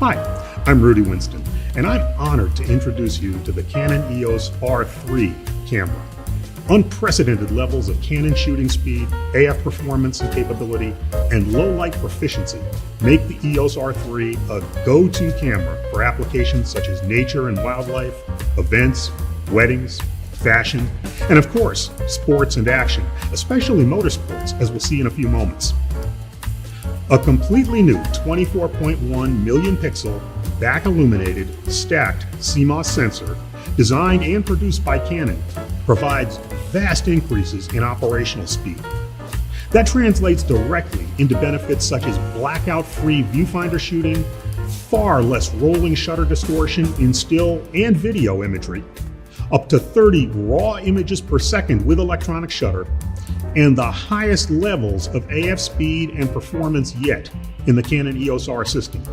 Hi, I'm Rudy Winston, and I'm honored to introduce you to the Canon EOS R3 camera. Unprecedented levels of Canon shooting speed, AF performance and capability, and low light proficiency make the EOS R3 a go-to camera for applications such as nature and wildlife, events, weddings, fashion, and of course, sports and action, especially motorsports, as we'll see in a few moments. A completely new 24.1 million pixel, back illuminated, stacked CMOS sensor, designed and produced by Canon, provides vast increases in operational speed. That translates directly into benefits such as blackout-free viewfinder shooting, far less rolling shutter distortion in still and video imagery, up to 30 raw images per second with electronic shutter, and the highest levels of AF speed and performance yet in the Canon EOS R system.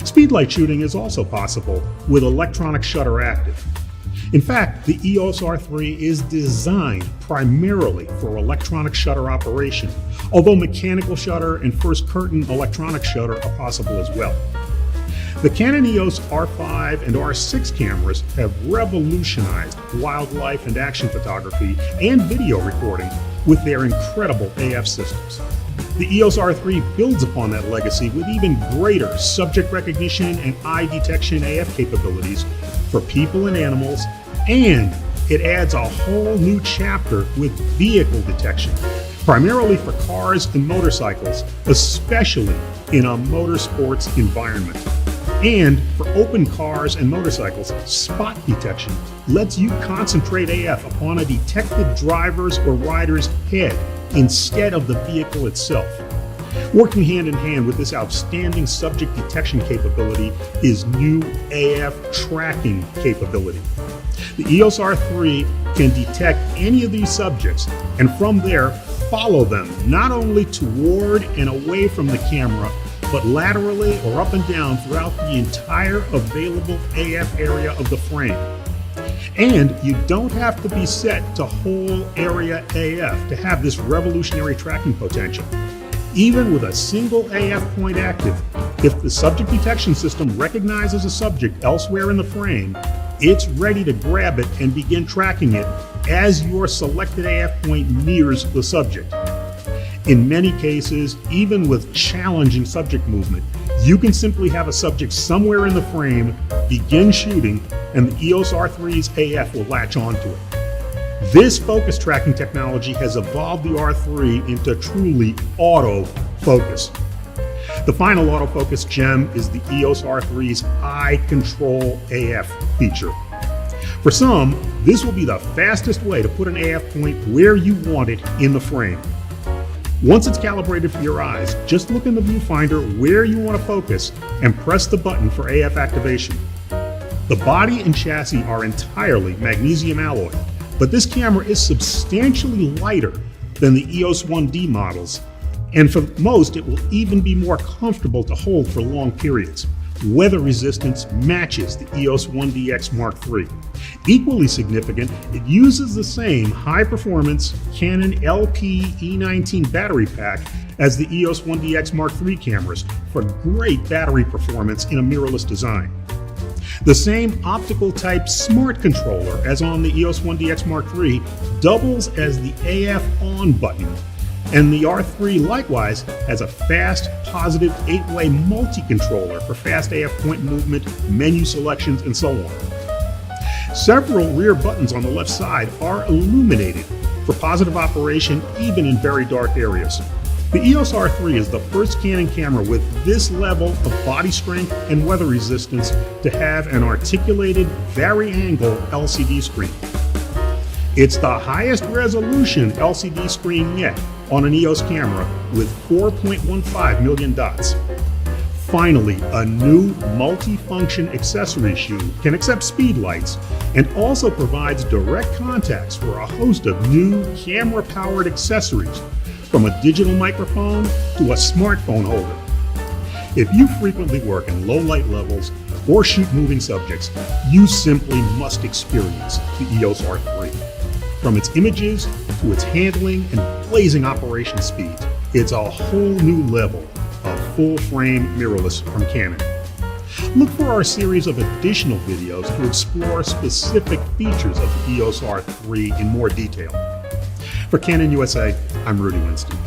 Speedlight shooting is also possible with electronic shutter active. In fact, the EOS R3 is designed primarily for electronic shutter operation, although mechanical shutter and first curtain electronic shutter are possible as well. The Canon EOS R5 and R6 cameras have revolutionized wildlife and action photography and video recording with their incredible AF systems. The EOS R3 builds upon that legacy with even greater subject recognition and eye detection AF capabilities for people and animals, and it adds a whole new chapter with vehicle detection, primarily for cars and motorcycles, especially in a motorsports environment. And for open cars and motorcycles, spot detection lets you concentrate AF upon a detected driver's or rider's head instead of the vehicle itself. Working hand in hand with this outstanding subject detection capability is new AF tracking capability. The EOS R3 can detect any of these subjects and from there follow them not only toward and away from the camera, but laterally or up and down throughout the entire available AF area of the frame. And you don't have to be set to whole area AF to have this revolutionary tracking potential. Even with a single AF point active, if the subject detection system recognizes a subject elsewhere in the frame, it's ready to grab it and begin tracking it as your selected AF point nears the subject. In many cases, even with challenging subject movement, you can simply have a subject somewhere in the frame, begin shooting, and the EOS R3's AF will latch onto it. This focus tracking technology has evolved the R3 into truly autofocus. The final autofocus gem is the EOS R3's Eye Control AF feature. For some, this will be the fastest way to put an AF point where you want it in the frame. Once it's calibrated for your eyes, just look in the viewfinder where you want to focus and press the button for AF activation. The body and chassis are entirely magnesium alloy, but this camera is substantially lighter than the EOS 1D models, and for most it will even be more comfortable to hold for long periods. Weather resistance matches the EOS 1DX Mark III. Equally significant, it uses the same high-performance Canon LP E19 battery pack as the EOS 1DX Mark III cameras for great battery performance in a mirrorless design. The same optical type smart controller as on the EOS 1DX Mark III doubles as the AF on button, and the R3 likewise has a fast, positive 8-way multi-controller for fast AF point movement, menu selections, and so on. Several rear buttons on the left side are illuminated for positive operation even in very dark areas. The EOS R3 is the first Canon camera with this level of body strength and weather resistance to have an articulated, vari-angle LCD screen. It's the highest resolution LCD screen yet on an EOS camera with 4.15 million dots. Finally, a new multi-function accessory shoe can accept speed lights and also provides direct contacts for a host of new camera-powered accessories, from a digital microphone to a smartphone holder. If you frequently work in low light levels or shoot moving subjects, you simply must experience the EOS R3. From its images to its handling and blazing operation speed, it's a whole new level of full-frame mirrorless from Canon. Look for our series of additional videos to explore specific features of the EOS R3 in more detail. For Canon USA, I'm Rudy Winston.